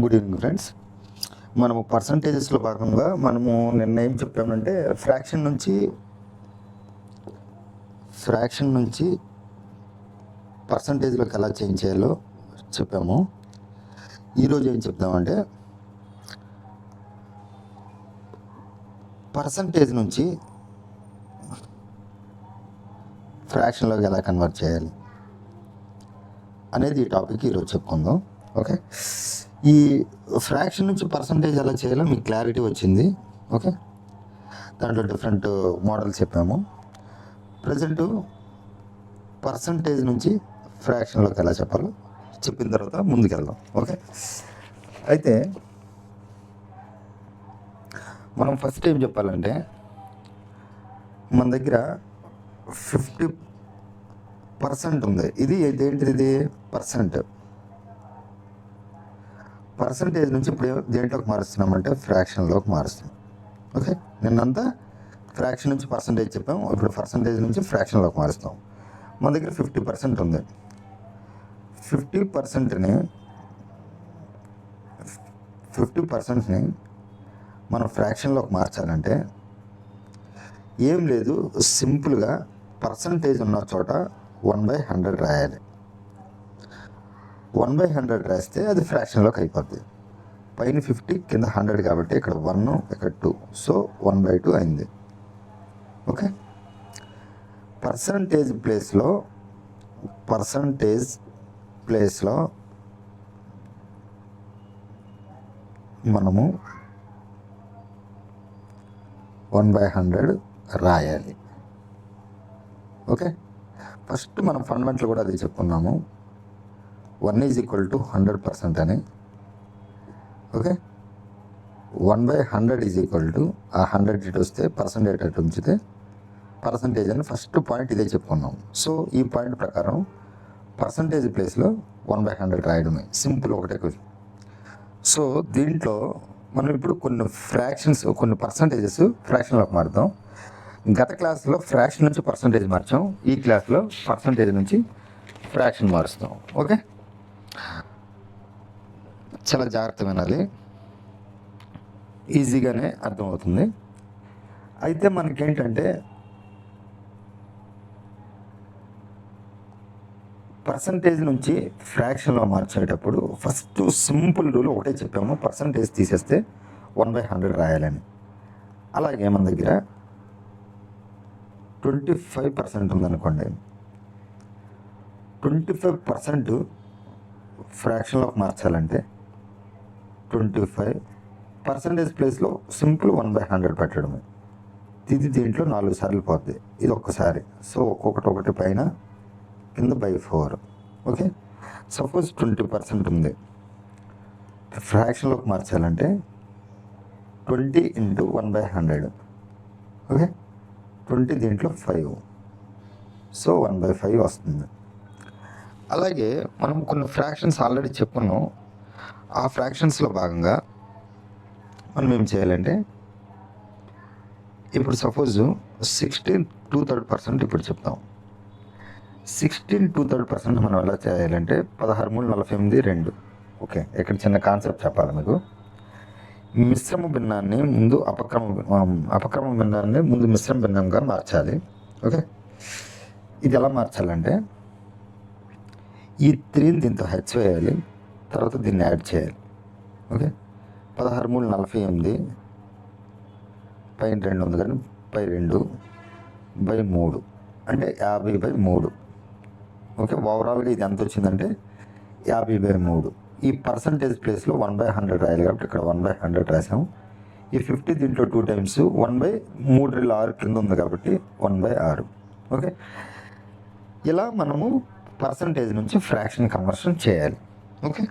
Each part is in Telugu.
Good evening friends. మనము పర్సంటేజెస్లో భాగంగా మనము నిన్న ఏం చెప్పామంటే ఫ్రాక్షన్ నుంచి పర్సంటేజ్లోకి ఎలా చేంజ్ చేయాలో చెప్పాము. ఈరోజు ఏం చెప్తామంటే పర్సంటేజ్ నుంచి ఫ్రాక్షన్లోకి ఎలా కన్వర్ట్ చేయాలి అనేది ఈ టాపిక్ ఈరోజు చెప్పుకుందాం. ఓకే, ఈ ఫ్రాక్షన్ నుంచి పర్సంటేజ్ ఎలా చేయాలో మీకు క్లారిటీ వచ్చింది. ఓకే, దాంట్లో డిఫరెంట్ మోడల్స్ చెప్పాము. ప్రజెంట్ పర్సంటేజ్ నుంచి ఫ్రాక్షన్లోకి ఎలా చెప్పాలో చెప్పిన తర్వాత ముందుకెళ్దాం. ఓకే, అయితే మనం ఫస్ట్ ఏం చెప్పాలంటే మన దగ్గర 50% ఉంది. ఇది ఏంటిది? ఇది పర్సంటేజ్ నుంచి ఇప్పుడు దేంట్లోకి మారుస్తున్నామంటే ఫ్రాక్షన్లోకి మారుస్తున్నాం. ఓకే, నిన్నంతా ఫ్రాక్షన్ నుంచి పర్సంటేజ్ చెప్పాం, ఇప్పుడు పర్సంటేజ్ నుంచి ఫ్రాక్షన్లోకి మారుస్తాం. మన దగ్గర 50% ఉంది. 50%ని మనం ఫ్రాక్షన్లోకి మార్చాలంటే ఏం లేదు, సింపుల్గా పర్సంటేజ్ ఉన్న చోట 1/100 రాయాలి. 1/100 రాస్తే అది ఫ్రాక్షన్లోకి అయిపోద్ది. పైన 50 కింద 100 కాబట్టి ఇక్కడ 1 ఇక్కడ 2, సో 1/2 అయింది. ఓకే, పర్సంటేజ్ ప్లేస్లో మనము 1/100 రాయాలి. ఓకే, ఫస్ట్ మనం ఫండమెంటల్ కూడా అది చెప్పుకున్నాము. 1 = 100% అని. ఓకే, 1/100 ఆ 100 ఇటు వస్తే పర్సంటేజ్ అటు ఉంచితే పర్సంటేజ్ అని ఫస్ట్ పాయింట్ ఇదే చెప్పుకున్నాం. సో ఈ పాయింట్ ప్రకారం పర్సంటేజ్ ప్లేస్లో 1/100 రాయడమే, సింపుల్ ఒకటే క్వశ్చన్. సో దీంట్లో మనం ఇప్పుడు కొన్ని పర్సంటేజెస్ ఫ్రాక్షన్లోకి మారుతాం. గత క్లాస్లో ఫ్రాక్షన్ నుంచి పర్సంటేజ్ మార్చాం, ఈ క్లాస్లో పర్సంటేజ్ నుంచి ఫ్రాక్షన్ మారుస్తాం. ఓకే, చాలా జాగ్రత్త వినాలి, ఈజీగానే అర్థమవుతుంది. అయితే మనకేంటంటే పర్సంటేజ్ నుంచి ఫ్రాక్షన్లో మార్చేటప్పుడు ఫస్ట్ సింపుల్ రూల్ ఒకటే చెప్పాము, పర్సంటేజ్ తీసేస్తే 1/100 రాయాలని. అలాగే మన దగ్గర 25% ఉందనుకోండి, 25% ఫ్రాక్షన్లోకి మార్చాలంటే 25 పర్సంటేజ్ ప్లేస్లో సింపుల్ 1/100 పెట్టడమే. ఇది దీంట్లో 4 సార్లు పోద్ది, ఇది ఒక్కసారి. సో ఒక్కొక్కటి పైన కింద 4. ఓకే, సపోజ్ 20% ఉంది, ఫ్రాక్షన్లోకి మార్చాలంటే 20 × 1/100. ఓకే, 20 దీంట్లో 5, సో 1/5 వస్తుంది. అలాగే మనం కొన్ని ఫ్రాక్షన్స్ ఆల్రెడీ చెప్పుకున్నాం. ఆ ఫ్రాక్షన్స్లో భాగంగా మనం ఏం చేయాలంటే ఇప్పుడు సపోజ్ 16 2/3% ఇప్పుడు చెప్తాం. 16 2/3% మనం ఎలా చేయాలంటే 16 3 48 2. ఓకే, ఇక్కడ చిన్న కాన్సెప్ట్ చెప్పాలి మీకు. మిశ్రమ భిన్నాన్ని ముందు అపక్రమ భిన్నాన్ని ముందు మిశ్రమ భిన్నంగా మార్చాలి. ఓకే, ఇది ఎలా మార్చాలంటే ఈ 3ని దీంతో హెచ్ వేయాలి, తర్వాత దీన్ని యాడ్ చేయాలి. ఓకే, 16 3 48, పైన 2 ఉంది కానీ పై 2/3 అంటే 50/3. ఓకే, ఓవరాల్గా ఇది ఎంత వచ్చిందంటే 50/3. ఈ పర్సంటేజ్ ప్లేస్లో 1/100 రాయాలి కాబట్టి ఇక్కడ 1/100 రాసాము. ఈ 50 దీంట్లో 2 టైమ్స్ 1/3 6 కింద ఉంది కాబట్టి 1/6. ఓకే, ఇలా మనము పర్సంటేజ్ నుంచి ఫ్రాక్షన్ కన్వర్షన్ చేయాలి. ఓకే,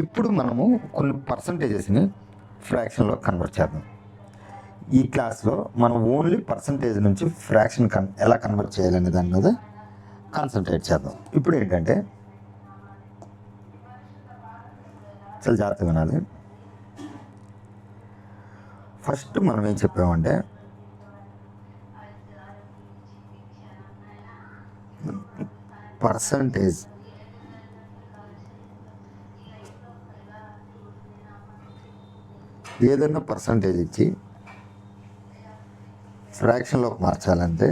ఇప్పుడు మనము కొన్ని పర్సంటేజెస్ని ఫ్రాక్షన్లో కన్వర్ట్ చేద్దాం. ఈ క్లాస్లో మనం ఓన్లీ పర్సంటేజ్ నుంచి ఫ్రాక్షన్ ఎలా కన్వర్ట్ చేయాలనే దాని మీద కాన్సన్ట్రేట్ చేద్దాం. ఇప్పుడు ఏంటంటే చాలా జాగ్రత్తగా వినాలి. ఫస్ట్ మనం ఏం చెప్పామంటే ఏదైనా పర్సంటేజ్ ఇచ్చి ఫ్రాక్షన్లోకి మార్చాలంటే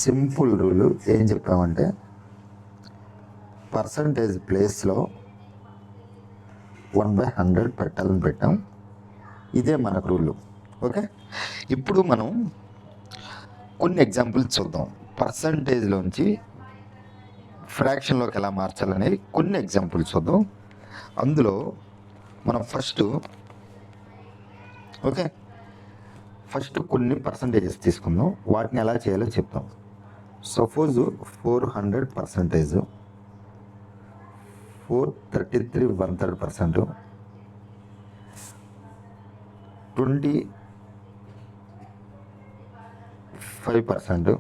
సింపుల్ రూలు ఏం చెప్పామంటే పర్సంటేజ్ ప్లేస్లో 1/100 పెట్టాలని పెట్టాం. ఇదే మనకు రూలు. ఓకే, ఇప్పుడు మనం కొన్ని ఎగ్జాంపుల్స్ చూద్దాం. పర్సంటేజ్లోంచి ఫ్రాక్షన్లోకి ఎలా మార్చాలనేవి కొన్ని ఎగ్జాంపుల్స్ చూద్దాం. అందులో మనం ఫస్ట్ కొన్ని పర్సంటేజెస్ తీసుకుందాం, వాటిని ఎలా చేయాలో చెప్తాం. సపోజ్ 400%, 433 1/3%, 25%,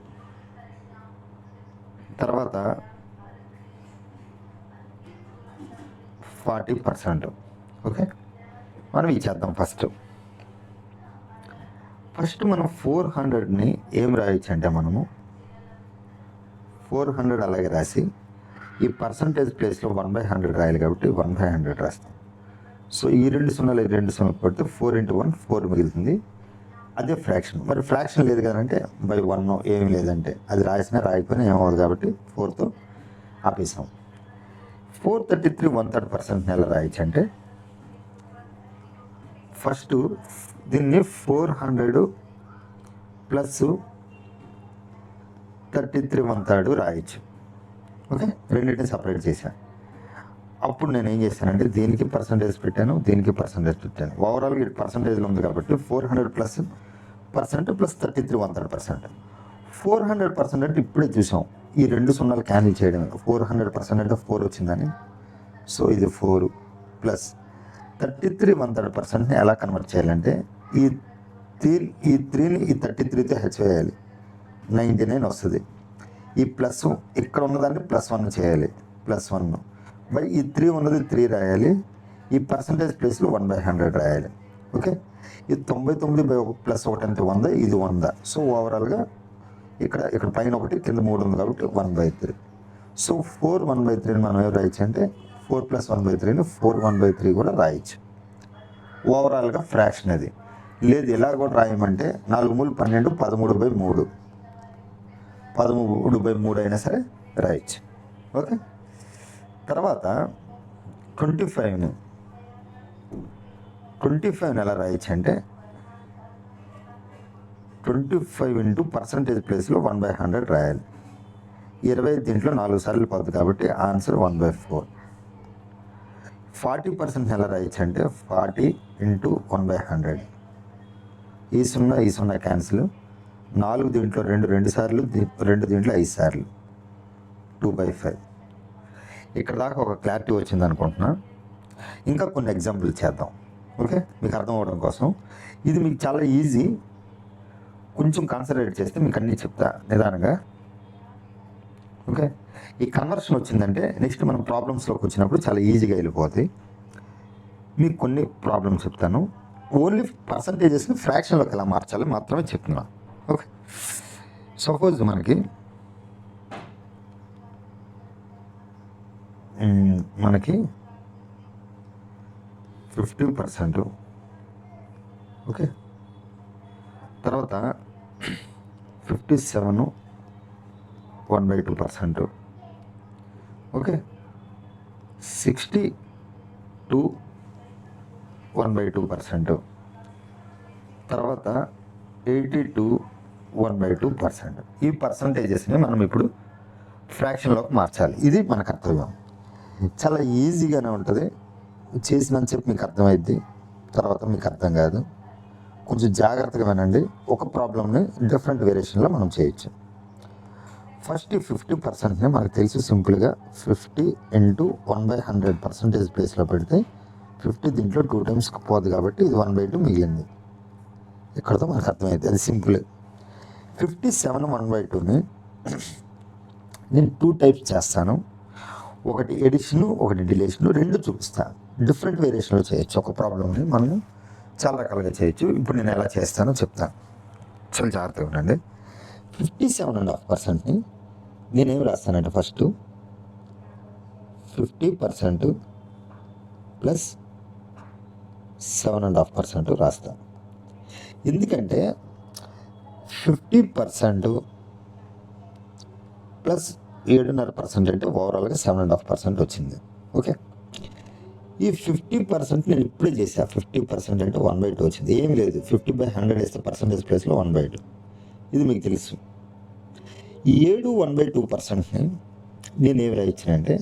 తర్వాత 40%. ఓకే, మనం ఇచ్చేద్దాం. ఫస్ట్ మనం 400ని ఏం రాయొచ్చు అంటే మనము 400 అలాగే రాసి ఈ పర్సంటేజ్ ప్లేస్లో 1/100 రాయాలి కాబట్టి 1/100 రాస్తాం. సో ఈ 2 సున్నాలు 2 సున్నాలు పడితే 4 × 1 4 మిగులుతుంది. అదే ఫ్రాక్షన్. మరి ఫ్రాక్షన్ లేదు కదంటే బై 1 ఏమి లేదంటే అది రాసినా రాయకపోయినా ఏమవుతుంది కాబట్టి 4తో ఆపేసాం. 433 1/3% ఎలా రాయొచ్చు అంటే ఫస్ట్ దీన్ని 400 ప్లస్ 33 1/3 రాయొచ్చు. ఓకే, రెండింటిని సపరేట్ చేశాను. అప్పుడు నేను ఏం చేశానంటే దీనికి పర్సంటేజ్ పెట్టాను, దీనికి పర్సంటేజ్ పెట్టాను. ఓవరాల్గా ఇది పర్సంటేజ్లో ఉంది కాబట్టి 400 ప్లస్ 33 1/3%. 400% అంటే ఇప్పుడే చూసాం, ఈ 2 సున్నాలు క్యాన్సిల్ చేయడమే. 400% అంటే 4 వచ్చిందని. సో ఇది 4 ప్లస్ 33 1/3%ని ఎలా కన్వర్ట్ చేయాలంటే ఈ 3ని ఈ 33తో హెచ్చేయాలి, 99 వస్తుంది. ఈ ప్లస్ ఇక్కడ ఉన్నదాన్ని +1 చేయాలి, +1 బై ఈ 3 ఉన్నది 3 రాయాలి, ఈ పర్సంటేజ్ ప్లేస్లో 1/100 రాయాలి. ఓకే, ఇది 99/1 + 1 అంటే 100, ఇది 100. సో ఓవరాల్గా ఇక్కడ పైన 1 కింద 3 ఉంది కాబట్టి 1/3. సో 4 1/3 మనం ఏం రాయొచ్చు అంటే 4 + 1/3ని 4 1/3 కూడా రాయొచ్చు. ఓవరాల్గా ఫ్రాక్షన్ అది. లేదు ఇలా కూడా రాయమంటే 4 3 12 13/3, 13/3 అయినా సరే రాయొచ్చు. ఓకే, తర్వాత 25ని ఎలా రాయొచ్చు అంటే 25 × పర్సంటేజ్ ప్లేస్లో 1/100 రాయాలి. 20 దీంట్లో 4 సార్లు పోతుంది కాబట్టి ఆన్సర్ 1/4. 40% ఎలా రాయొచ్చు అంటే 40 × 1/100. ఈ 0 క్యాన్సిల్, 4 దీంట్లో 2 సార్లు, 2 దీంట్లో 5 సార్లు, 2/5. ఇక్కడ దాకా ఒక క్లారిటీ వచ్చింది అనుకుంటున్నా. ఇంకా కొన్ని ఎగ్జాంపుల్ చేద్దాం. ఓకే, మీకు అర్థం అవ్వడం కోసం. ఇది మీకు చాలా ఈజీ, కొంచెం కాన్సన్ట్రేట్ చేస్తే మీకు అన్నీ చెప్తా నిదానంగా. ఓకే, ఈ కన్వర్షన్ వచ్చిందంటే నెక్స్ట్ మనం ప్రాబ్లమ్స్లోకి వచ్చినప్పుడు చాలా ఈజీగా వెళ్ళిపోతుంది. మీకు కొన్ని ప్రాబ్లమ్స్ చెప్తాను. ఓన్లీ పర్సంటేజెస్ని ఫ్రాక్షన్లోకి ఎలా మార్చాలి మాత్రమే చెప్తున్నా. ఓకే, సపోజ్ మనకి 50%. ఓకే, తర్వాత 57 1/2%. ఓకే, 62 1/2%. తర్వాత 82 1/2%. ఈ పర్సంటేజెస్ని మనం ఇప్పుడు ఫ్రాక్షన్లోకి మార్చాలి. ఇది మన కర్తవ్యం. చాలా ఈజీగానే ఉంటుంది, చేసినంత చెప్పి మీకు అర్థమైద్ది, తర్వాత మీకు అర్థం కాదు. కొంచెం జాగ్రత్తగా వినండి. ఒక ప్రాబ్లమ్ని డిఫరెంట్ వేరియేషన్లో మనం చేయొచ్చు. ఫస్ట్ ఈ 50%ని మనకు తెలుసు సింపుల్గా 50 × 1/100 పర్సంటేజ్ ప్లేస్లో పెడితే 50 దీంట్లో 2 times పోదు కాబట్టి ఇది 1/2 మిగిలింది. ఇక్కడతో మనకు అర్థమైంది, అది సింపుల్. 57 1/2ని నేను 2 types చేస్తాను. ఒకటి ఎడిషను, ఒకటి డిలేషను, 2 చూపిస్తాను. డిఫరెంట్ వేరియేషన్లో చేయొచ్చు. ఒక ప్రాబ్లమ్ని మనం చాలా రకాలుగా చేయొచ్చు. ఇప్పుడు నేను ఎలా చేస్తానో చెప్తాను, చాలా జాగ్రత్తగా ఉండండి. 57.5%ని నేనేం రాస్తానంటే ఫస్ట్ 50% ప్లస్ 7.5% రాస్తా. ఎందుకంటే 50% ప్లస్ 7.5% అంటే ఓవరాల్గా 7.5% వచ్చింది. ఓకే, ఈ 50% నేను ఇప్పుడే చేసా. 50% అంటే 1/2 వచ్చింది. ఏం లేదు, 50/100 వేస్తే పర్సంటేజ్ ప్లేస్లో 1/2. ఇది మీకు తెలుసు. ఈ 1/2%ని నేను ఏమి రాయించానంటే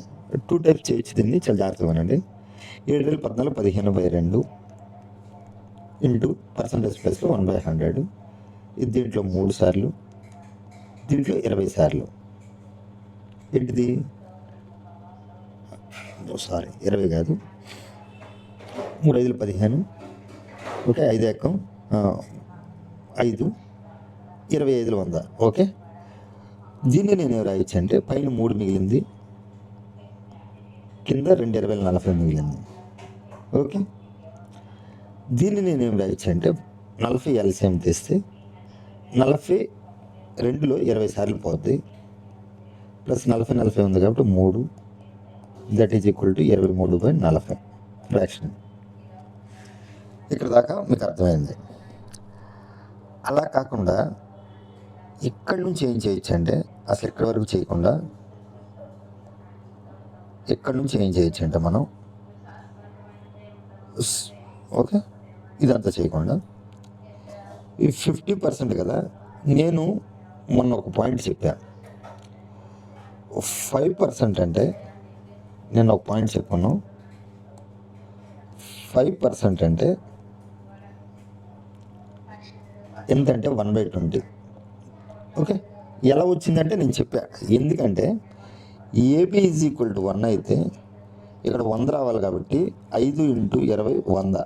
2 టైప్స్ చేయొచ్చు. దీన్ని చాలా జాగ్రత్తగా వినండి. 7 14 15/2 ఇంటూ పర్సంటేజ్ ప్లేస్లో 1/100. ఇది దీంట్లో 3 సార్లు, దీంట్లో 20 సార్లు. ఏంటిది? 20 కాదు, 3 5 15. ఓకే, 5 ఎక్కం 5, 25 100. ఓకే, దీన్ని నేను రాయొచ్చు అంటే పైన 3 మిగిలింది, కింద 2 20 40 మిగిలింది. ఓకే, దీన్ని నేనేం రాయొచ్చు అంటే 40 ఎల్సిఎం తీస్తే 40 2లో 20 సార్లు పోద్ది, ప్లస్ 40 ఉంది కాబట్టి 3, that is equal to 23/40 fraction. ఇక్కడ దాకా మీకు అర్థమైంది. అలా కాకుండా ఇక్కడి నుంచి ఏం చేయొచ్చు అంటే అసలు ఇక్కడి వరకు చేయకుండా ఇక్కడి నుంచి ఏం చేయొచ్చు అంటే మనం ఓకే, ఇదంతా చేయకుండా ఈ 50% కదా, నేను మొన్న ఒక పాయింట్ చెప్పాను. 5% అంటే నేను ఒక పాయింట్ చెప్పాను. 5% అంటే ఎంతంటే 1/20. ఓకే, ఎలా వచ్చిందంటే నేను చెప్పా. ఎందుకంటే ఏబి ఈజ్ ఈక్వల్ టు 1 అయితే ఇక్కడ 100 రావాలి కాబట్టి 5 × 20 100.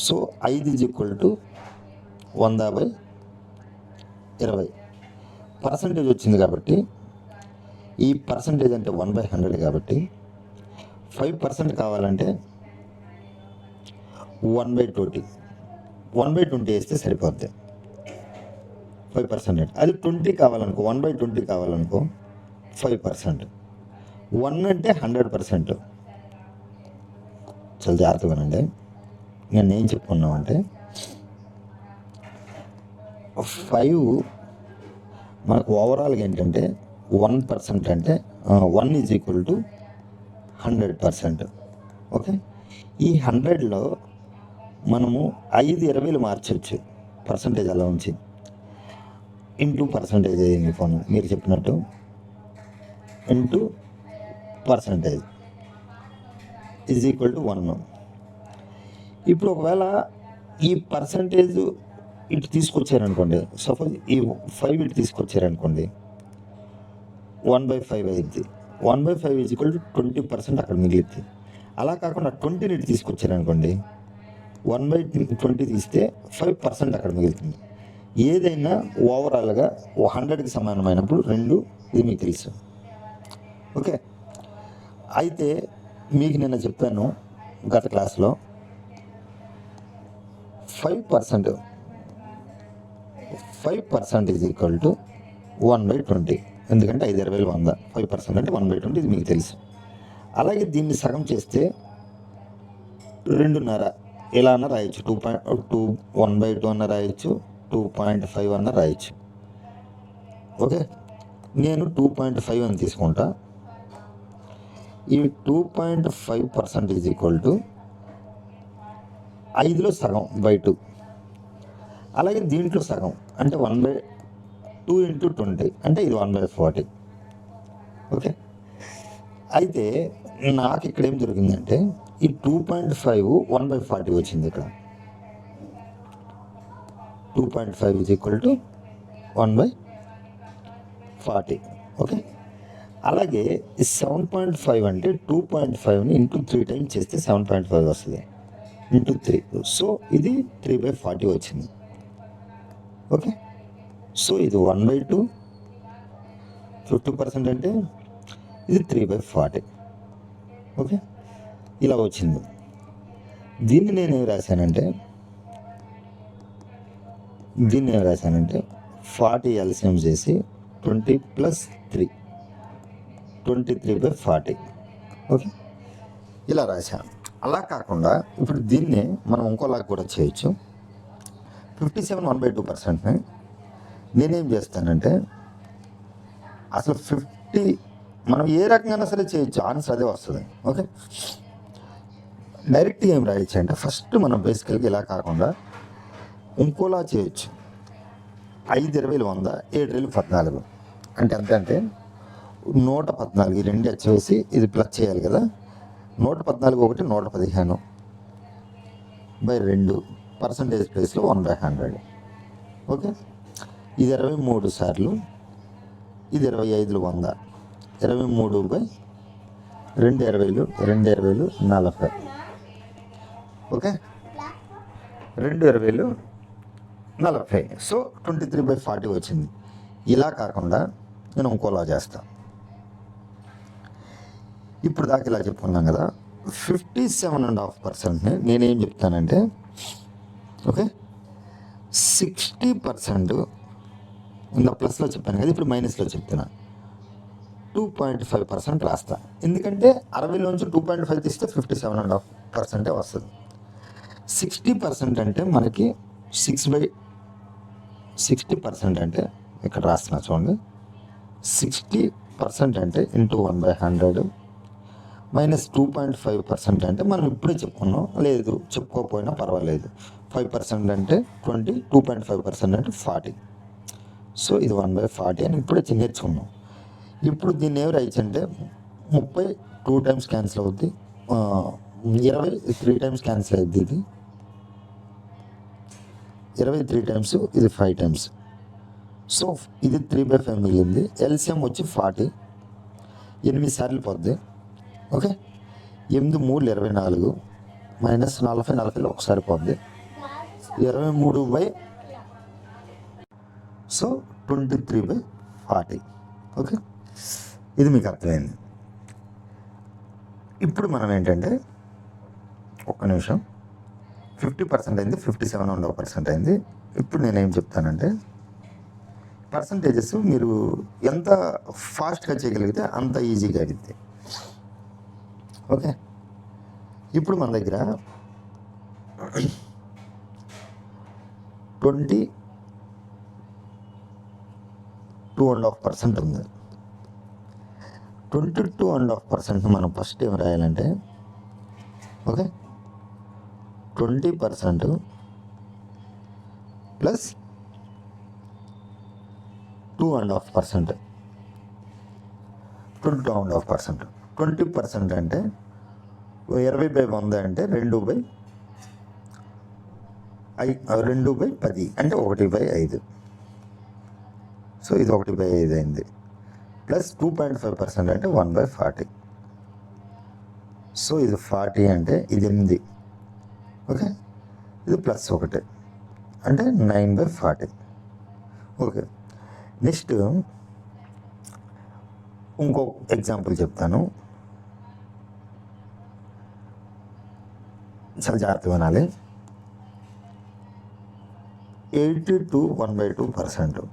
So 5 is equal to 100/20 percentage వచ్చింది కాబట్టి ఈ పర్సంటేజ్ అంటే 1/100 కాబట్టి 5% కావాలంటే 1/20. 1/20 వేస్తే సరిపోద్ది 5%. అది 20 కావాలనుకో, 1/20 కావాలనుకో 5%. 1 అంటే 100%. చాలా జాగ్రత్తగానండి. నేను ఏం చెప్పుకున్నామంటే 5 మనకు ఓవరాల్గా ఏంటంటే 1% అంటే 1 ఈజ్ ఈక్వల్ టు 100%. ఓకే, ఈ 100లో మనము 5 20లు మార్చవచ్చు పర్సంటేజ్ అలా ఉంచి, ఇంటూ పర్సంటేజ్ అయ్యింది ఫోన్ మీరు చెప్పినట్టు, into percentage is equal to 1. ఇప్పుడు ఒకవేళ ఈ పర్సంటేజ్ ఇటు తీసుకొచ్చారనుకోండి, సపోజ్ ఈ 5 ఇటు తీసుకొచ్చారనుకోండి 1/5 అయింది. 1/5 ఈజ్ ఈక్వల్ టు 20% అక్కడ మిగిలింది. అలా కాకుండా 20ని ఇటు తీసుకొచ్చారనుకోండి 1/20 తీస్తే 5% అక్కడ మిగులుతుంది. ఏదైనా ఓవరాల్గా 100కి సమానమైనప్పుడు 2, ఇది మీకు తెలుసు. ఓకే, అయితే మీకు నిన్న చెప్పాను గత క్లాస్లో 5% ఈజ్ ఈక్వల్ టు 1/20. ఎందుకంటే 5 20 100, 5% అంటే 1/20, ఇది మీకు తెలుసు. అలాగే దీన్ని సగం చేస్తే 2.5 ఇలా అన్న రాయొచ్చు, 1/2 అన్న రాయొచ్చు, 2.5 అన్న రాయొచ్చు. ఓకే, నేను 2.5 అని తీసుకుంటా. ఈ 2.5% ఈజ్ ఈక్వల్ టు 5లో సగం /2. అలాగే దీంట్లో సగం అంటే 1/2 × 20 అంటే ఇది 1/40. ఓకే, అయితే నాకు ఇక్కడ ఏం దొరికిందంటే ఈ 2.5 1/40 వచ్చింది. ఇక్కడ 2.5 ఈజ్ ఈక్వల్ టు 1/40. ఓకే, అలాగే 7.5 అంటే 2.5ని ఇంటూ 3 టైమ్స్ చేస్తే 7.5 వస్తుంది, ఇంటూ 3. సో ఇది 3/40 వచ్చింది. ఓకే, సో ఇది 1/2, 50% అంటే ఇది 3/40. ఓకే, ఇలా వచ్చింది. దీన్ని నేను ఏం రాశానంటే 40 ఎల్సిఎం చేసి 20 + 3 23/40. ఓకే, ఇలా రాశాను. అలా కాకుండా ఇప్పుడు దీన్ని మనం ఇంకోలాగా కూడా చేయొచ్చు. 57 1/2%ని నేనేం చేస్తానంటే అసలు 50 మనం ఏ రకంగా సరే చేయొచ్చు, ఆన్సర్ అదే వస్తుంది. ఓకే, డైరెక్ట్గా ఏం రాయొచ్చు అంటే ఫస్ట్ మనం బేసికల్గా ఇలా కాకుండా ఇంకోలా చేయొచ్చు. 5 20 100 7 14 అంటే ఎంత అంటే 114 రెండు వచ్చేసి ఇది ప్లస్ చేయాలి కదా. 114 ఒకటి 115/2 పర్సంటేజ్ ప్లేస్లో 1/100. ఓకే, ఇది 23 సార్లు, ఇది 25 100, 23/2 20 40. ఓకే, 20 40. సో 23/40 వచ్చింది. ఇలా కాకుండా నేను ఇంకోలా చేస్తాను. ఇప్పుడు దాకా ఇలా చెప్పుకున్నాం కదా. 57.5%ని నేనేం చెప్తానంటే ఓకే 60% ఇంకా ప్లస్లో చెప్పాను కదా, ఇప్పుడు మైనస్లో చెప్తున్నా. 2.5% రాస్తా. ఎందుకంటే 60లోంచి 2.5 తీస్తే 57.5% వస్తుంది. 60% అంటే మనకి 60% అంటే ఇక్కడ రాస్తున్నా చూడండి. 60% అంటే ఇంటూ 1/100 మైనస్ 2.5% అంటే మనం ఇప్పుడే చెప్పుకున్నాం, లేదు చెప్పుకోకపోయినా పర్వాలేదు. 5% అంటే 20, 2.5% అంటే 40. సో ఇది 1/40 అని ఇప్పుడే నేర్చుకున్నాం. ఇప్పుడు దీన్ని ఏమి రాయొచ్చు అంటే 30 2 టైమ్స్ క్యాన్సిల్ అవుద్ది, 20 3 టైమ్స్ క్యాన్సిల్ అవుద్ది, ఇది 20 3 టైమ్స్, ఇది 5 టైమ్స్. సో ఇది 3/5 మిగిలింది. ఎల్సిఎం వచ్చి 40, 8 సార్లు పోద్ది. ఓకే, 8 3 24 మైనస్ 40 40లో ఒకసారి పోద్ది, 23 సో 23/40. ఓకే, ఇది మీకు అర్థమైంది. ఇప్పుడు మనం ఏంటంటే ఒక్క నిమిషం, 50% అయింది, 57.5% అయింది. ఇప్పుడు నేనేం చెప్తానంటే పర్సంటేజెస్ మీరు ఎంత ఫాస్ట్గా చేయగలిగితే అంత ఈజీగా అయింది. ఓకే, ఇప్పుడు మన దగ్గర 22.5% ఉంది. 22.5% మనం ఫస్ట్ ఏం రాయాలంటే ఓకే 20% ప్లస్ 2.5%. 22.5%. 20% అంటే 20/100 అంటే 2/10 అంటే 1/5. సో ఇది 1/5 అయింది. ప్లస్ 2.5% అంటే 1/40. సో ఇది 40 అంటే ఇది 8. ఓకే, ఇది ప్లస్ 1 అంటే 9/40. ఓకే, నెక్స్ట్ ఇంకో ఎగ్జాంపుల్ చెప్తాను, చాలా జాగ్రత్తగా వినాలి. 82 1/2%.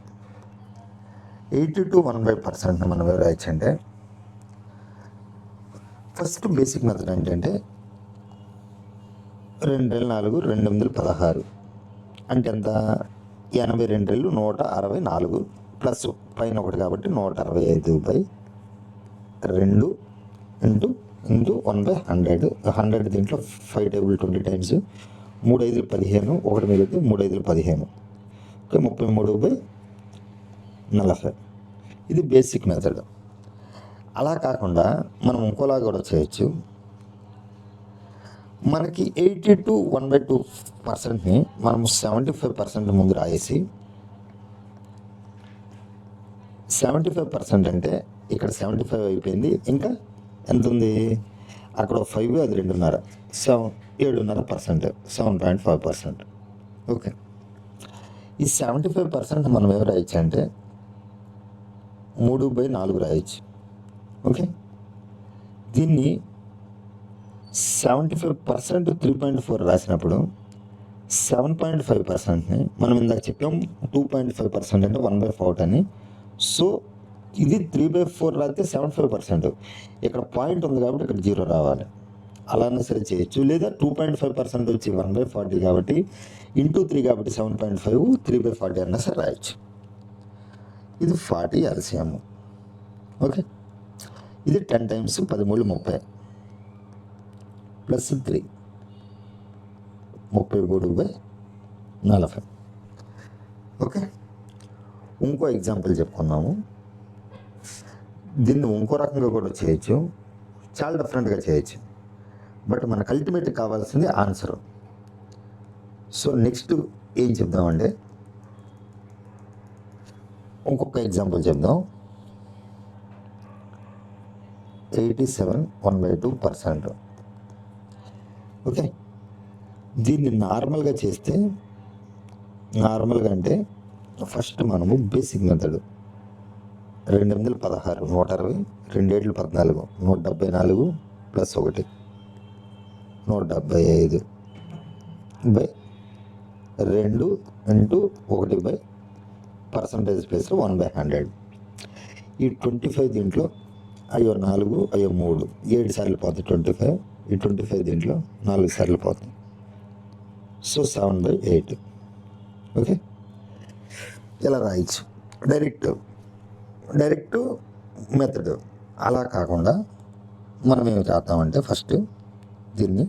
82 1/5% మనం ఎవరు రాయొచ్చంటే ఫస్ట్ బేసిక్ మెథడ్ ఏంటంటే 2 4 2 16 అంటే ఎంత 82 164 ప్లస్ పైన ఒకటి కాబట్టి 165/2 ఇంటూ 1/100. 100 దీంట్లో 5 టేబుల్ 20 టైమ్స్, 3 5 15, 1 మిగిలితే 3 5 15. ఓకే, 33/40. ఇది బేసిక్ మెథడ్. అలా కాకుండా మనం ఇంకోలా కూడా చేయొచ్చు. మనకి 82 1/2%ని మనం 75% ముందు రాయేసి 75% అంటే ఇక్కడ 75 అయిపోయింది, ఇంకా ఎంత ఉంది అక్కడ 5, అది 2.5, 7.5%, 7.5%. ఓకే, ఈ 75% మనం ఏమి రాయొచ్చు అంటే 3/4 రాయొచ్చు. ఓకే, దీన్ని 75% 3.4 రాసినప్పుడు 7.5%ని మనం ఇందాక చెప్పాం 2.5% అంటే 1/4 అని. సో ఇది 3/4 రాస్తే 75%. ఇక్కడ పాయింట్ ఉంది కాబట్టి ఇక్కడ 0 రావాలి. అలానే సరే చేయొచ్చు, లేదా 2.5% వచ్చి 1/40 కాబట్టి ఇంటూ 3 కాబట్టి 7.5 3/40 అన్నా సరే రాయొచ్చు. ఇది 40 ఎల్సిఎం. ఓకే, ఇది 10 టైమ్స్ 13 30 ప్లస్ 3 33/40. ఓకే, ఇంకో ఎగ్జాంపుల్ చెప్పుకున్నాము. దీన్ని ఇంకో రకంగా కూడా చేయొచ్చు, చాలా డిఫరెంట్గా చేయొచ్చు, బట్ మనకు అల్టిమేట్ కావాల్సింది ఆన్సర్. సో నెక్స్ట్ ఏం చెప్దామంటే ఇంకొక ఎగ్జాంపుల్ చెప్దాం. 87 1/2%. ఓకే, దీన్ని నార్మల్గా చేస్తే, నార్మల్గా అంటే ఫస్ట్ మనము basic method 2/16 160, 2 14 174 plus 1 175/2 into 1/% plus 1/100. ఈ 25 దీంట్లో అయ్యో 4 అయ్యో 3 7 సార్లు పోతుంది 25. ఈ 25 దీంట్లో 4 సార్లు పోతుంది. సో 7/8. ఓకే, ఇలా రాయొచ్చు డైరెక్ట్ మెథడ్. అలా కాకుండా మనం ఏం చేద్దామంటే ఫస్ట్ దీన్ని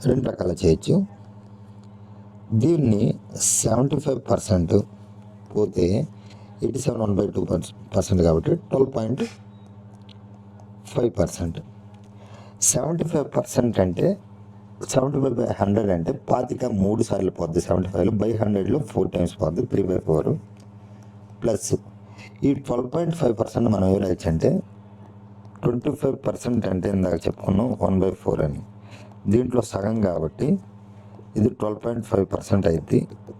2 రకాలు చేయొచ్చు. దీన్ని 75% పోతే 87 1/2% కాబట్టి 12.5%. 75% అంటే 75/100 అంటే 25 3 సార్లు పోద్ది. 75/100లో 4 టైమ్స్ పోద్ది, 3/4 ప్లస్ ఈ 12.5% మనం ఏం రాయొచ్చు అంటే 25% అంటే ఇందాక చెప్పుకున్నాం 1/4 అని. దీంట్లో సగం కాబట్టి ఇది 12.5% అయింది.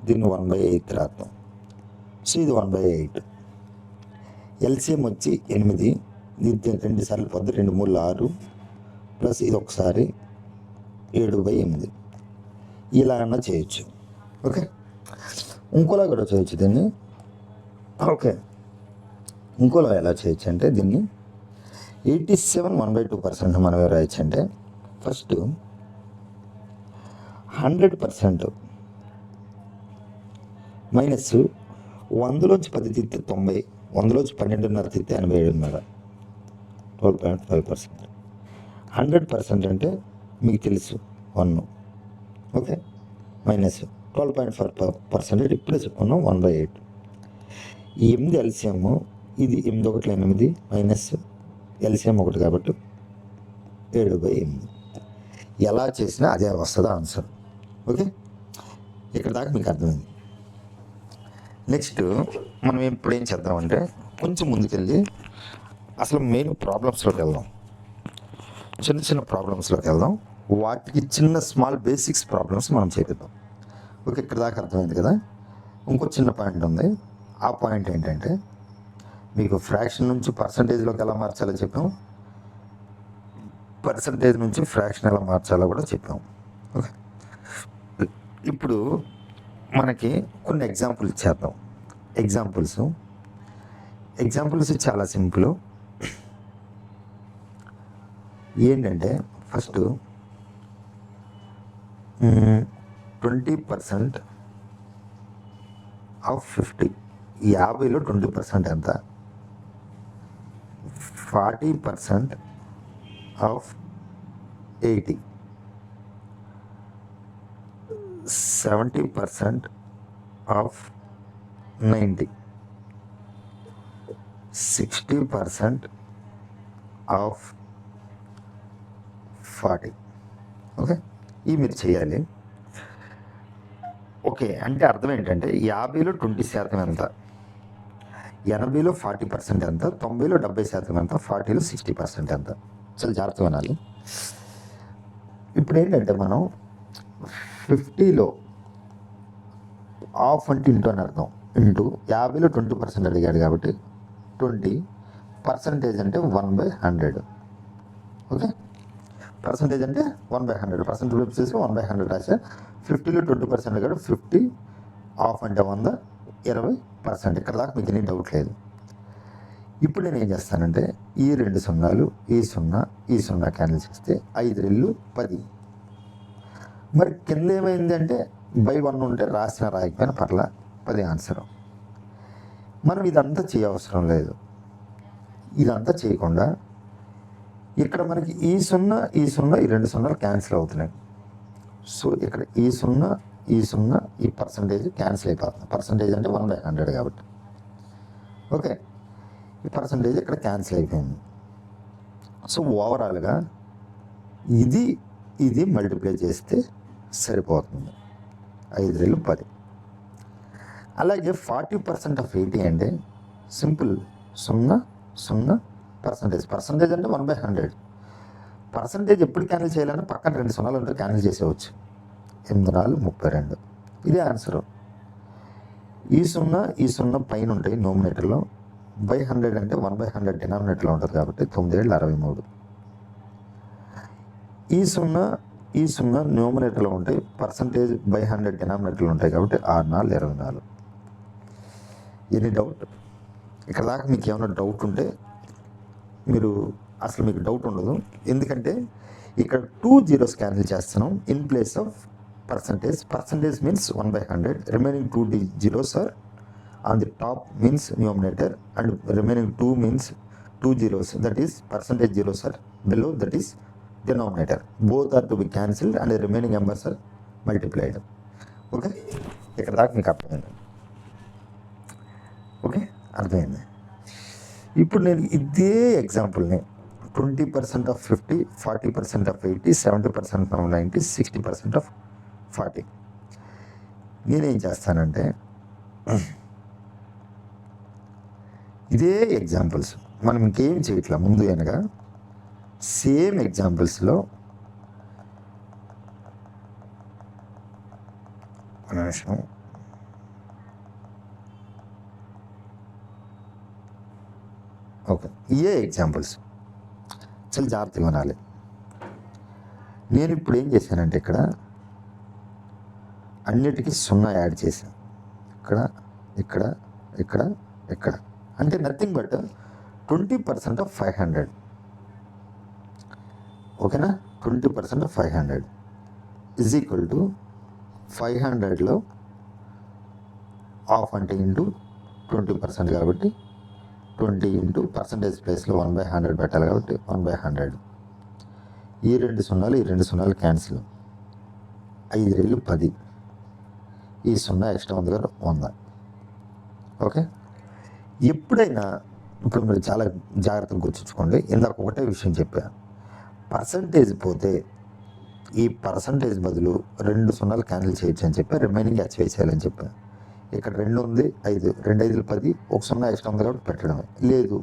దీన్ని 1/8 రాద్దాం. సో ఇది 1/8. ఎల్సిఎం వచ్చి 8. ఇది 2 సార్లు పోద్ది, 2 3 6 ప్లస్ ఇది ఒకసారి 7/8. ఇలా అన్నా చేయొచ్చు. ఓకే, ఇంకోలా కూడా చేయొచ్చు దీన్ని. ఓకే, ఇంకోలా ఎలా చేయొచ్చు అంటే దీన్ని 87 1/2% మనం ఏం రాయొచ్చు అంటే ఫస్ట్ 100% మైనస్ 100లోంచి 10 తీస్తే 90, 100లోంచి 12.5 తీస్తే 87.5, 12.5%. 100% అంటే మీకు తెలుసు 1. ఓకే, మైనస్ 12.5% ఇప్పుడే చెప్పుకున్నాం 1/8. ఈ 8 ఎల్సిఎం, ఇది 8 1 8 మైనస్ ఎల్సిఎం 1 కాబట్టి 7/8. ఎలా చేసినా అదే వస్తుంది ఆన్సర్. ఓకే, ఇక్కడ దాకా మీకు అర్థమైంది. నెక్స్ట్ మనం ఇప్పుడు ఏం చేద్దామంటే కొంచెం ముందుకెళ్ళి అసలు మెయిన్ ప్రాబ్లమ్స్లోకి వెళ్దాం. చిన్న ప్రాబ్లమ్స్లోకి వెళ్దాం. వాటికి చిన్న స్మాల్ బేసిక్స్ ప్రాబ్లమ్స్ మనం చేపిద్దాం. ఓకే, ఇక్కడ దాకా అర్థమైంది కదా. ఇంకో చిన్న పాయింట్ ఉంది. ఆ పాయింట్ ఏంటంటే మీకు ఫ్రాక్షన్ నుంచి పర్సంటేజ్లోకి ఎలా మార్చాలో చెప్పాం, పర్సంటేజ్ నుంచి ఫ్రాక్షన్ ఎలా మార్చాలో కూడా చెప్పాం. ఓకే, ఇప్పుడు మనకి కొన్ని ఎగ్జాంపుల్స్ చేద్దాం. ఎగ్జాంపుల్స్ చాలా సింపుల్. ఏంటంటే ఫస్ట్ 20% ఆఫ్ 50. 50లో 20% ఎంత? 40% ఆఫ్ 80, 70% ఆఫ్ 90, 60% ఆఫ్ 40. ఓకే, ఇవి మీరు చేయాలి. ఓకే, అంటే అర్థం ఏంటంటే 50లో 20% ఎంత, 80లో 40% ఎంత, 90లో 70% ఎంత, 40లో 60% ఎంత. చాలా జాగ్రత్తగా వినాలి. ఇప్పుడు ఏంటంటే మనం 50లో ఆఫ్ అంటే ఇంటూ అని అర్థం. ఇంటూ 50లో 20% అడిగాడు కాబట్టి 20% అంటే 1/100. ఓకే, పర్సంటేజ్ అంటే 1/100. పర్సెంట్ వచ్చేసి 1/100 రాసా. 50లో 20% అడిగాడు, 50 ఆఫ్ అంటే 100, 20%. ఇక్కడ దాకా మీకు ఎన్ని డౌట్ లేదు. ఇప్పుడు నేను ఏం చేస్తానంటే ఈ 2 సున్నాలు, ఈ 0 ఈ 0 క్యాన్సిల్ చేస్తే 5 రెళ్ళు 10. మరి కింద ఏమైంది అంటే బై 1 ఉంటే రాసిన రాయకపోయినా పర్లా 10 ఆన్సర్. మనం ఇదంతా చేయవసరం లేదు. ఇదంతా చేయకుండా ఇక్కడ మనకి ఈ 0 ఈ 0 ఈ 2 సున్నాలు క్యాన్సిల్ అవుతున్నాయి. సో ఇక్కడ ఈ 0 ఈ 0 ఈ పర్సంటేజ్ క్యాన్సిల్ అయిపోతుంది. పర్సంటేజ్ అంటే 1/100 కాబట్టి ఓకే, ఈ పర్సంటేజ్ ఇక్కడ క్యాన్సిల్ అయిపోయింది. సో ఓవరాల్గా ఇది ఇది మల్టిప్లై చేస్తే సరిపోతుంది 5 రెళ్ళు 10. అలాగే 40% ఆఫ్ 80 అంటే సింపుల్ 0 0 పర్సంటేజ్. పర్సంటేజ్ అంటే 1/100. పర్సంటేజ్ ఎప్పుడు క్యాన్సిల్ చేయాలని పక్కన 2 సున్నాలు ఉంటే క్యాన్సిల్ చేసేవచ్చు. 8 4 32. ఇదే ఆన్సరు. ఈ 0 ఈ 0 పైన ఉంటాయి నోమినేటర్లో. బై 100 అంటే 1/100 డినామినేటర్లో ఉంటుంది కాబట్టి 9 7 63. ఈ 0 ఈ 0 న్యూమరేటర్లో ఉంటాయి. పర్సంటేజ్ బై 100 డినామినేటర్లో ఉంటాయి కాబట్టి 6 4 24. Any doubt? ఇక్కడ దాకా మీకు ఏమైనా డౌట్ ఉంటే మీరు అసలు మీకు డౌట్ ఉండదు. ఎందుకంటే ఇక్కడ 2 zeros క్యాన్సిల్ చేస్తున్నాం in place of percentage. Percentage means 1/100. Remaining 2 zeros are on the top means numerator and remaining 2 means 2 zeros, that is percentage zeros are below, that is denominator. Both are to be cancelled and the remaining numbers are multiplied. Okay, ఇక్కడ దాకా మీకు అర్థమైంది. ఓకే, అర్థమైంది. ఇప్పుడు నేను ఇదే ఎగ్జాంపుల్ని 20% ఆఫ్ 50, 40% ఆఫ్ 80, 70% ఆఫ్ 90, 60% ఆఫ్ 40. నేనేం చేస్తానంటే ఇదే ఎగ్జాంపుల్స్ మనం ఇంకేం చేయట్లా ముందు అనగా సేమ్ ఎగ్జాంపుల్స్లో నిమిషం ఓకే, ఇవే ఎగ్జాంపుల్స్ చాలా జాగ్రత్తగా వినాలి. నేను ఇప్పుడు ఏం చేశానంటే ఇక్కడ అన్నిటికీ 0 యాడ్ చేశాను. ఇక్కడ ఇక్కడ ఇక్కడ ఇక్కడ అంటే నథింగ్ బట్ 20% ఆఫ్ 500. ఓకేనా, 20% ఆఫ్ 500 ఈజ్ ఈక్వల్ టు 500లో ఆఫ్ అంటే ఇంటూ 20% కాబట్టి 20 ఇంటూ పర్సంటేజ్ ప్లేస్లో 1/100 పెట్టాలి కాబట్టి 1/100. ఈ 2 సున్నాలు ఈ 2 సున్నాలు క్యాన్సిల్. 5 రెళ్ళు 10. ఈ 0 ఎక్స్ట్రా ఉంది కదా 100. ఓకే, ఎప్పుడైనా ఇప్పుడు మీరు చాలా జాగ్రత్తగా గుర్తుంచుకోండి. ఇందాక ఒకటే విషయం చెప్పా, పర్సంటేజ్ పోతే ఈ పర్సంటేజ్ బదులు 2 సున్నాలు క్యాన్సిల్ చేయొచ్చు అని చెప్పి రిమైనింగ్ యాక్టివేట్ చేయాలని చెప్పా. ఇక్కడ 2 ఉంది 5, 2 5 10, 1 0 ఎక్స్ట్రా ఉంది కాబట్టి పెట్టడమే. లేదు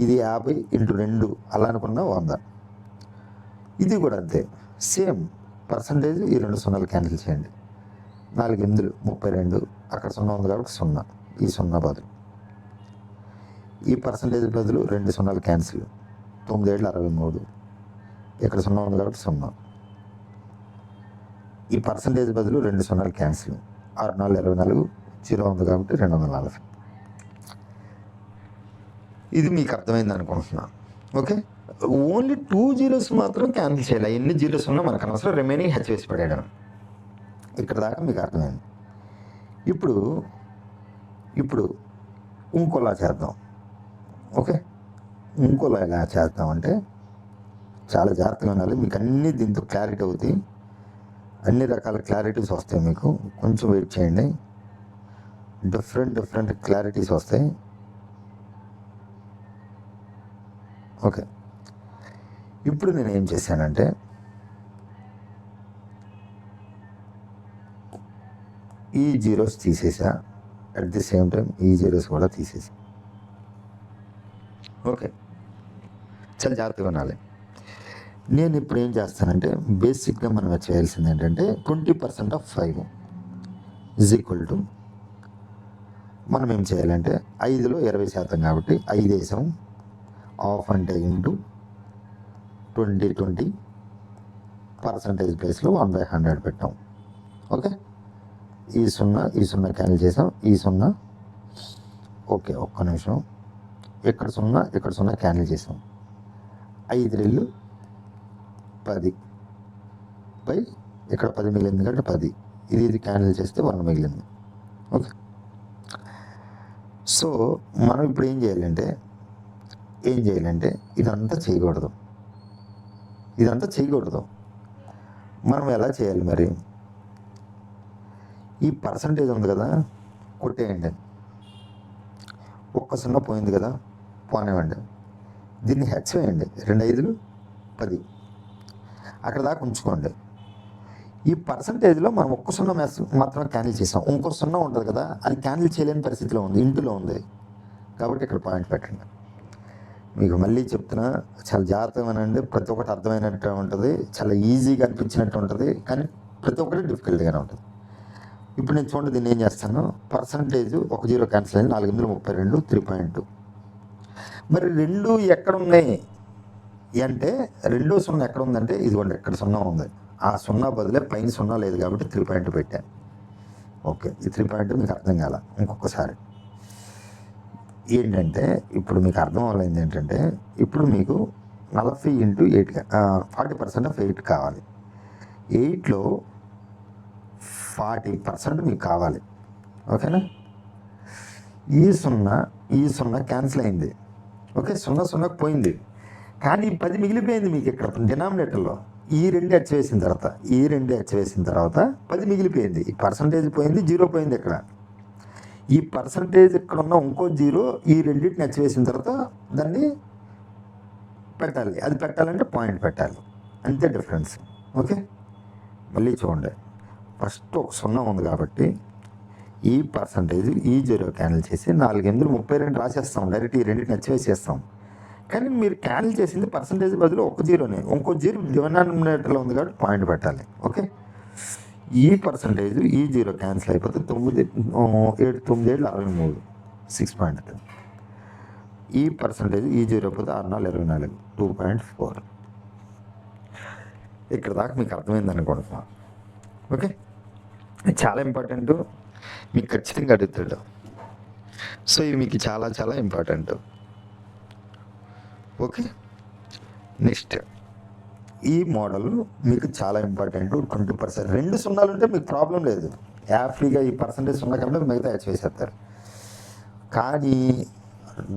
ఇది 50 ఇంటూ 2 అలా అనుకున్నా 100. ఇది కూడా అంతే సేమ్ పర్సంటేజ్. ఈ 2 సున్నాలు క్యాన్సిల్ చేయండి. 4 8 32, అక్కడ 0 ఉంది కాబట్టి 0, ఈ 0 బదులు ఈ పర్సంటేజ్ బదులు 2 సున్నాలు క్యాన్సిల్. 9 7 63, ఇక్కడ 0 ఉంది కాబట్టి 0. ఈ పర్సంటేజ్ బదులు 2 సున్నాలు క్యాన్సిల్. 6 4 24, 0 ఉంది కాబట్టి 240. ఇది మీకు అర్థమైంది అనుకుంటున్నాను. ఓకే, ఓన్లీ 2 zeros మాత్రం క్యాన్సిల్ చేయాలి. ఎన్ని జీరోస్ ఉన్నా మనకు అనవసరం, రిమైనింగ్ హెచ్ వేసి పడేయడం. ఇక్కడ దాకా మీకు అర్థమైంది. ఇప్పుడు ఇంకోలా చేద్దాం. ఓకే, ఇంకోలా ఎలా చేద్దామంటే చాలా జాగ్రత్తగా ఉండాలి. మీకు అన్నీ దీంతో క్లారిటీ అవుతాయి, అన్ని రకాల క్లారిటీస్ వస్తాయి. మీకు కొంచెం వెయిట్ చేయండి, డిఫరెంట్ క్లారిటీస్ వస్తాయి. ఓకే, ఇప్పుడు నేను ఏం చేశానంటే ఈ జీరోస్ తీసేసా, అట్ ది సేమ్ టైం ఈ జీరోస్ కూడా తీసేసా. ఓకే, చాలా జాగ్రత్తగా ఉండాలి. నేను ఇప్పుడు ఏం చేస్తానంటే బేసిక్గా మనం చేయాల్సింది ఏంటంటే 20% ఆఫ్ 5 ఈజ్ ఈక్వల్ టు మనం ఏం చేయాలంటే 5లో 20% కాబట్టి 5 వేసాం. ఆఫ్ అంటే ఇంటూ 20 పర్సంటేజ్ ప్లేస్లో 1/100 పెట్టాం. ఓకే, ఈ 0 క్యాన్సిల్ చేసాం. ఈ 0 ఓకే, ఒక్క నిమిషం ఇక్కడ 0 క్యాన్సిల్ చేసాం. 5 రెళ్ళు 10 బై ఇక్కడ 10 మిగిలింది కాబట్టి 10, ఇది క్యాన్సిల్ చేస్తే 1 మిగిలింది. ఓకే, సో మనం ఇప్పుడు ఏం చేయాలంటే ఇదంతా చేయకూడదు. మనం ఎలా చేయాలి మరి? ఈ పర్సంటేజ్ ఉంది కదా, కొట్టేయండి. 1 0 పోయింది కదా, పోనివ్వండి. దీన్ని హెచ్ వేయండి. 2 5 10 అక్కడ దాకా ఉంచుకోండి. ఈ పర్సంటేజ్లో మనం 1 0 మాత్రమే క్యాన్సిల్ చేసాం. ఇంకో 0 ఉంటుంది కదా, అది క్యాన్సిల్ చేయలేని పరిస్థితిలో ఉంది, ఇంటిలో ఉంది. కాబట్టి ఇక్కడ పాయింట్ పెట్టండి. మీకు మళ్ళీ చెప్తున్నా, చాలా జాగ్రత్తగానండి. ప్రతి ఒక్కటి అర్థమైనట్టు ఉంటుంది, చాలా ఈజీగా అనిపించినట్టు ఉంటుంది, కానీ ప్రతి ఒక్కటి డిఫికల్ట్గానే ఉంటుంది. ఇప్పుడు నేను చూడండి, దీన్ని ఏం చేస్తాను, పర్సంటేజ్ 1 0 క్యాన్సిల్ అయింది, 432 3.2. మరి 2 ఎక్కడ ఉన్నాయి అంటే, 2 0 ఎక్కడ ఉందంటే ఇదిగోండి, ఇక్కడ 0 ఉంది. ఆ 0 బదులే పైన 0 లేదు కాబట్టి 3.2 పెట్టాను. ఓకే, ఈ 3.2 మీకు అర్థం కాల. ఇంకొకసారి ఏంటంటే, ఇప్పుడు మీకు అర్థం అవ్వలేదు ఏంటంటే, ఇప్పుడు మీకు 40 × 8 40% ఆఫ్ 8 కావాలి. 8లో 40% మీకు కావాలి. ఓకేనా? ఈ 0 క్యాన్సిల్ అయింది. ఓకే, 0 0 పోయింది, కానీ 10 మిగిలిపోయింది మీకు ఇక్కడ డినామినేటర్లో. ఈ 2 హెచ్ వేసిన తర్వాత 10 మిగిలిపోయింది. ఈ పర్సంటేజ్ పోయింది, 0 పోయింది ఇక్కడ. ఈ పర్సంటేజ్ ఇక్కడ ఉన్న ఇంకో 0 ఈ రెండింటిని హెచ్ వేసిన తర్వాత దాన్ని పెట్టాలి. అది పెట్టాలంటే పాయింట్ పెట్టాలి, అంతే డిఫరెన్స్. ఓకే, మళ్ళీ చూడండి. ఫస్ట్ ఒక 0 ఉంది కాబట్టి ఈ పర్సంటేజ్ ఈ 0 క్యాన్సిల్ చేసి 4 8 32 రాసేస్తాం. డైరెక్ట్ ఈ రెండింటిని హెచ్ వేసేస్తాం. కానీ మీరు క్యాన్సిల్ చేసింది పర్సంటేజ్ బదులు 1 0నే, ఇంకో 0 డినామినేటర్లో ఉంది కాబట్టి పాయింట్ పెట్టాలి. ఓకే, ఈ పర్సంటేజ్ ఈ 0 క్యాన్సిల్ అయిపోతే 9 7 9 7 63 6.3. ఈ పర్సంటేజ్ ఈ 0 అయిపోతే 6 4 24 2.4. ఇక్కడ దాకా మీకు అర్థమైంది అనుకుంటున్నా. ఓకే, చాలా ఇంపార్టెంట్, మీకు ఖచ్చితంగా అడుగుతాడు. సో ఇవి మీకు చాలా చాలా ఇంపార్టెంట్. ఓకే, నెక్స్ట్ ఈ మోడల్ మీకు చాలా ఇంపార్టెంట్. 20%, 2 0 ఉంటే మీకు ప్రాబ్లం లేదు, హ్యాపీగా ఈ పర్సంటేజ్ 0 కాబట్టి మిగతా హెచ్ వేసేస్తారు. కానీ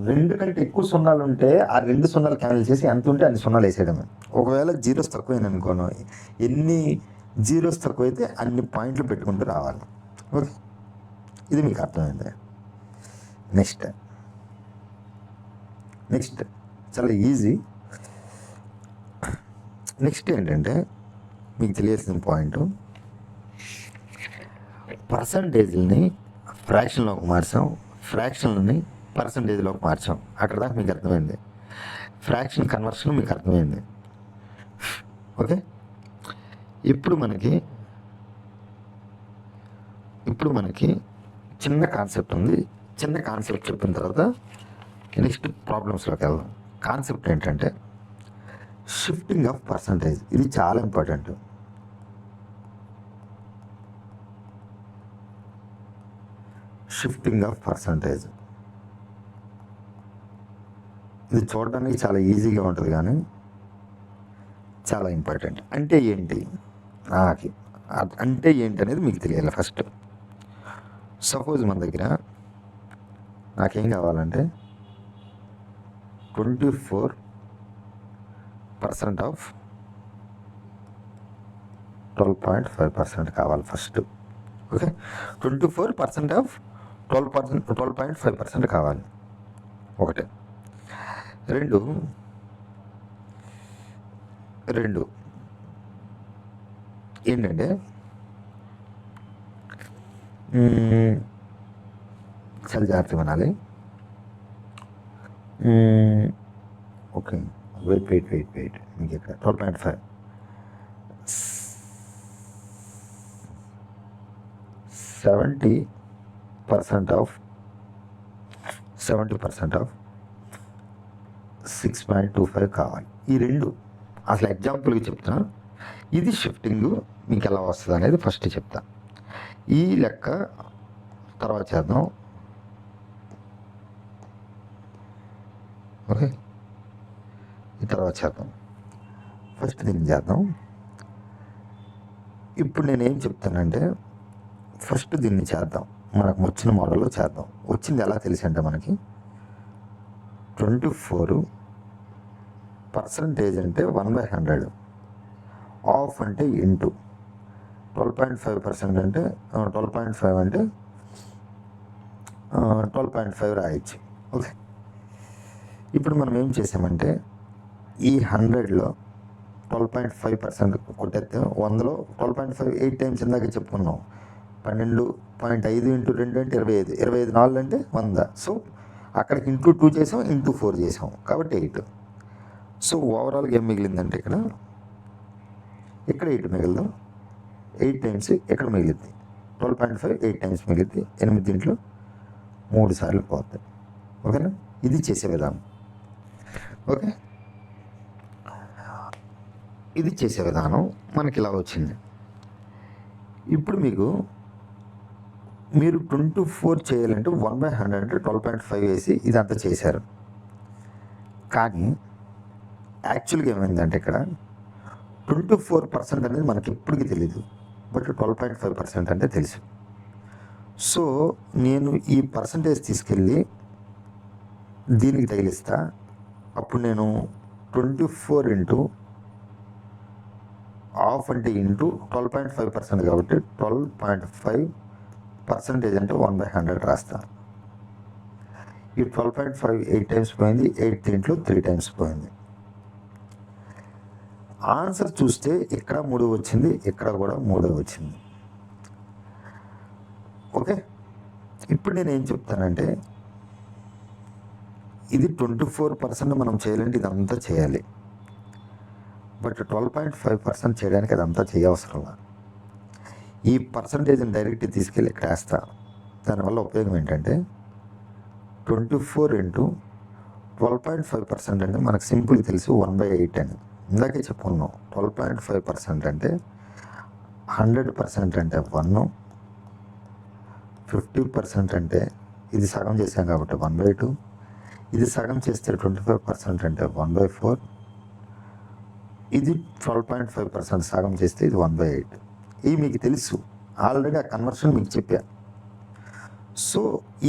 2 కంటే ఎక్కువ 0 ఉంటే ఆ 2 0 క్యాన్సిల్ చేసి ఎంత ఉంటే అన్ని 0 వేసేయడమే. ఒకవేళ 0s తక్కువైంది అనుకోను, ఎన్ని 0s తక్కువైతే అన్ని పాయింట్లు పెట్టుకుంటూ రావాలి. ఓకే, ఇది మీకు అర్థమైంది. నెక్స్ట్ చాలా ఈజీ. నెక్స్ట్ ఏంటంటే, మీకు తెలియాల్సిన పాయింట్, పర్సంటేజ్ని ఫ్రాక్షన్లోకి మార్చాం, ఫ్రాక్షన్లని పర్సంటేజ్లోకి మార్చాం. అక్కడ దాకా మీకు అర్థమైంది. ఫ్రాక్షన్ కన్వర్షన్ మీకు అర్థమైంది. ఓకే, ఇప్పుడు మనకి చిన్న కాన్సెప్ట్ ఉంది. చిన్న కాన్సెప్ట్ చెప్పిన తర్వాత నెక్స్ట్ ప్రాబ్లమ్స్లోకి వెళ్దాం. కాన్సెప్ట్ ఏంటంటే షిఫ్టింగ్ ఆఫ్ పర్సంటేజ్. ఇది చాలా ఇంపార్టెంట్. షిఫ్టింగ్ ఆఫ్ పర్సంటేజ్ ఇది చూడడానికి చాలా ఈజీగా ఉంటుంది, కానీ చాలా ఇంపార్టెంట్. అంటే ఏంటి అనేది మీకు తెలియాలి. ఫస్ట్ సపోజ్ మన దగ్గర నాకేం కావాలంటే 24% ఆఫ్ 12.5% కావాలి ఫస్ట్. ఓకే, 24% ఆఫ్ 12.5% కావాలి. ఒకటి. రెండు ఏంటంటే చాలా జాగ్రత్తగా వినాలి. ఓకే, వెయిట్ మీకు ఇక్కడ 12.5 70% ఆఫ్ 6.25 కావాలి. ఈ రెండు అసలు ఎగ్జాంపుల్కి చెప్తున్నా. ఇది షిఫ్టింగ్ మీకు ఎలా వస్తుంది అనేది ఫస్ట్ చెప్తా. ఈ లెక్క తర్వాత చేద్దాం. ఓకే, ఈ తర్వాత చేద్దాం. ఫస్ట్ దీన్ని చేద్దాం. ఇప్పుడు నేనేం చెప్తానంటే ఫస్ట్ దీన్ని చేద్దాం, మనకు వచ్చిన మోడల్లో చేద్దాం. వచ్చింది ఎలా తెలిసి అంటే మనకి 24% అంటే 1/100, ఆఫ్ అంటే ఇంటూ 12.5% అంటే 12.5 అంటే 12.5 రాయొచ్చు. ఓకే, ఇప్పుడు మనం ఏం చేసామంటే ఈ 100లో 12.5% కొట్టేస్తే 100లో 12.5 8 టైమ్స్ ఇందాక చెప్పుకున్నాం. 12.5 ఇంటూ 2 అంటే 25, 25 4 అంటే 100. సో అక్కడికి ఇంటూ 2 చేసాం, ఇంటూ 4 చేసాం, కాబట్టి 8. సో ఓవరాల్గా ఏం మిగిలిందంటే ఇక్కడ 8 మిగలదు, 8 టైమ్స్ ఇక్కడ మిగిలింది 12.5, 8 టైమ్స్ మిగిలింది, 8 దీంట్లో 3 సార్లు పోతాయి. ఓకేనా, ఇది చేసే విధానం. ఓకే, ఇది చేసే విధానం మనకి ఇలా వచ్చింది. ఇప్పుడు మీరు 24 చేయాలంటే 1/100 అంటే 12.5 వేసి ఇదంతా చేశారు. కానీ యాక్చువల్గా ఏమైందంటే ఇక్కడ 24% అనేది మనకి ఎప్పటికీ తెలియదు, బట్ 12.5% అంటే తెలుసు. సో నేను ఈ పర్సంటేజ్ తీసుకెళ్ళి దీనికి తగిలిస్తా. అప్పుడు నేను 24 ఇంటూ ఆఫ్ అంటే ఇంటూ 12.5% కాబట్టి 12.5% అంటే 1/100 రాస్తా. ఈ 12.5 8 టైమ్స్ పోయింది, 8 దీంట్లో 3 టైమ్స్ పోయింది. ఆన్సర్ చూస్తే ఇక్కడ 3 వచ్చింది, ఇక్కడ కూడా 3 వచ్చింది. ఓకే, ఇప్పుడు నేను ఏం చెప్తానంటే ఇది 24% మనం చేయాలంటే ఇదంతా చేయాలి, బట్ 12.5% చేయడానికి అదంతా చేయవసరం. ఈ పర్సంటేజ్ని డైరెక్ట్ తీసుకెళ్ళి ఇక్కడ వేస్తా. దానివల్ల ఉపయోగం ఏంటంటే 24 ఇంటూ 12.5% అంటే మనకు సింపుల్గా తెలుసు 1/8 అని ఇందాకే చెప్పుకున్నాం. 12.5% అంటే 100% అంటే 1, 50% అంటే ఇది సగం చేసాం కాబట్టి 1/2, ఇది సగం చేస్తే 25% అంటే 1/4, ఇది 12.5% సగం చేస్తే ఇది 1/8. ఇవి మీకు తెలుసు, ఆల్రెడీ ఆ కన్వర్షన్ మీకు చెప్పా. సో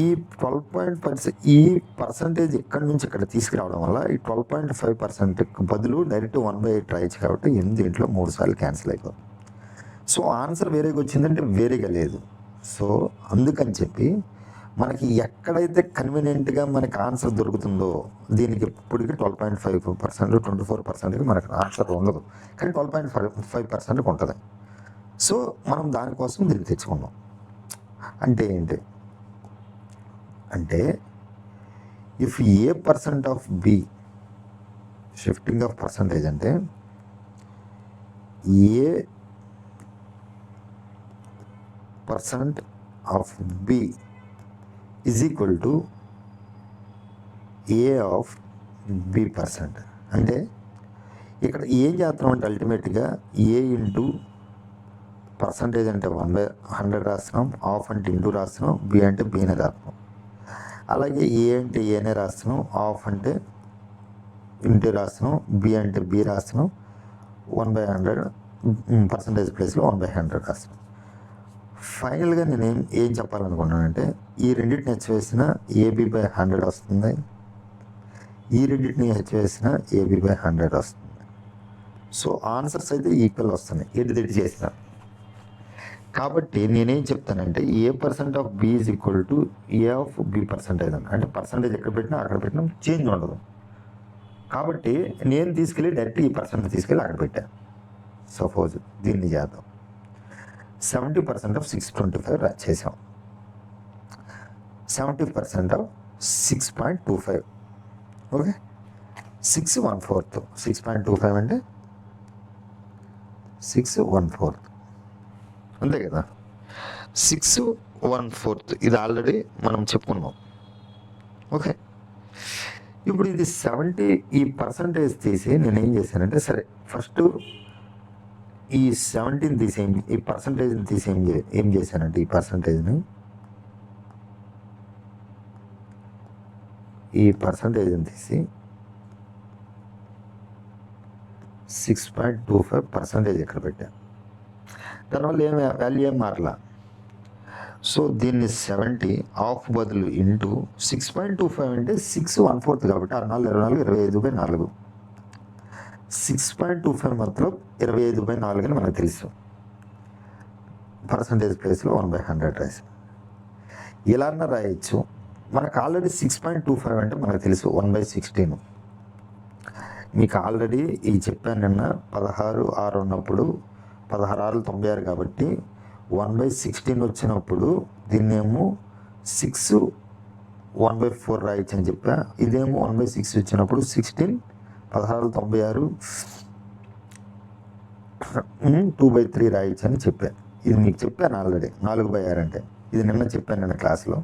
ఈ 12.5 ఈ పర్సంటేజ్ ఇక్కడి నుంచి ఇక్కడ తీసుకురావడం వల్ల ఈ 12.5% బదులు డైరెక్ట్ 1/8 రాయొచ్చు కాబట్టి దీంట్లో 3 సార్లు క్యాన్సిల్ అయిపోతుంది. సో ఆన్సర్ వేరేగా వచ్చిందంటే వేరేగా లేదు. సో అందుకని చెప్పి మనకి ఎక్కడైతే కన్వీనియంట్గా మనకి ఆన్సర్ దొరుకుతుందో దీనికి ఇప్పటికి 12.5%, 24%కి మనకు ఆన్సర్ ఉండదు, కానీ 12.5%కి ఉంటుంది. సో మనం దానికోసం దీన్ని తెచ్చుకున్నాం. అంటే ఏంటి అంటే if A% of B, shifting of percentage అంటే A% of B is equal to A of B%. అంటే ఇక్కడ ఏం చేస్తున్నాం అంటే అల్టిమేట్గా A ఇంటూ పర్సంటేజ్ అంటే 1/100 రాస్తున్నాం, ఆఫ్ అంటే ఇంటూ రాస్తున్నాం, B అంటే Bనే రాస్తున్నాం. అలాగే A అంటే Aనే రాస్తున్నాం, ఆఫ్ అంటే ఇంటూ రాస్తున్నాం, B అంటే B రాస్తున్నాం, 1/100 పర్సంటేజ్ ప్లేస్లో 1/100 రాస్తున్నాం. ఫైనల్గా నేను ఏం చెప్పాలనుకున్నానంటే ఈ రెండింటిని హెచ్చవేసిన AB/100 వస్తుంది, ఈ రెండింటిని హెచ్చవేసిన AB/100 వస్తుంది. సో ఆన్సర్స్ అయితే ఈక్వల్ వస్తున్నాయి ఎటు చేసిన. కాబట్టి నేనేం చెప్తానంటే A% of B is equal to A of B% అంటే పర్సంటేజ్ ఎక్కడ పెట్టినా అక్కడ పెట్టినా చేంజ్ ఉండదు. కాబట్టి నేను తీసుకెళ్ళి డైరెక్ట్ ఈ పర్సంటేజ్ తీసుకెళ్ళి అక్కడ పెట్టాను. సపోజ్ దీన్ని చేద్దాం. 70% ఆఫ్ 625 చేసాం. 70% ఆఫ్ 6.25. ఓకే, 6/1/4. 6.25 అంటే 6/1/4 అంతే కదా. 6/1/4 ఇది ఆల్రెడీ మనం చెప్పుకున్నాం. ఓకే, ఇప్పుడు ఇది 70 ఈ పర్సంటేజ్ తీసి నేను ఏం చేశానంటే సరే ఫస్ట్ ఈ 17 తీసి ఈ పర్సంటేజ్ని తీసి ఏం చేశానంటే ఈ పర్సంటేజ్ని తీసి 6.25% ఇక్కడ పెట్టాను. దానివల్ల వాల్యూ ఏం మారలా. సో దీన్ని 70 ఆఫ్ బదులు ఇంటూ 6.25 అంటే 6/1/4 కాబట్టి 6×4 = 24, 25/4. 6.25 మాత్రం 25/4 అని మనకు తెలుసు. పర్సంటేజ్ ప్లేస్లో 1/100 రాసి ఇలా రాయొచ్చు. మనకు ఆల్రెడీ 6.25 అంటే మనకు తెలుసు 1/16. మీకు ఆల్రెడీ ఇది చెప్పాను నిన్న 16/6 ఉన్నప్పుడు 16/6 కాబట్టి 1/16 వచ్చినప్పుడు దీన్నేమో 6 1/4 రాయొచ్చు అని చెప్పా. ఇదేమో 1/6 వచ్చినప్పుడు 16 16/96 2/3 రాయొచ్చు అని చెప్పాను. ఇది మీకు చెప్పాను ఆల్రెడీ 4/6 అంటే ఇది నిన్న చెప్పాను నిన్న క్లాస్లో.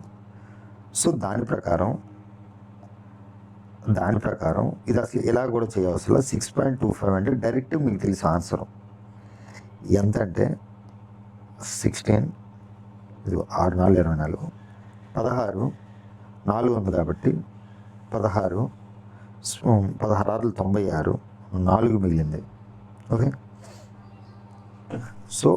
సో దాని ప్రకారం ఇది అసలు ఇలా కూడా చేయవలసిన 6.25 అంటే డైరెక్ట్ మీకు తెలుసు ఆన్సర్ ఎంత అంటే 16 ఇది 6×4 = 24 16 4 ఉంది కాబట్టి 16 16×96 4 మిగిలింది. Okay, so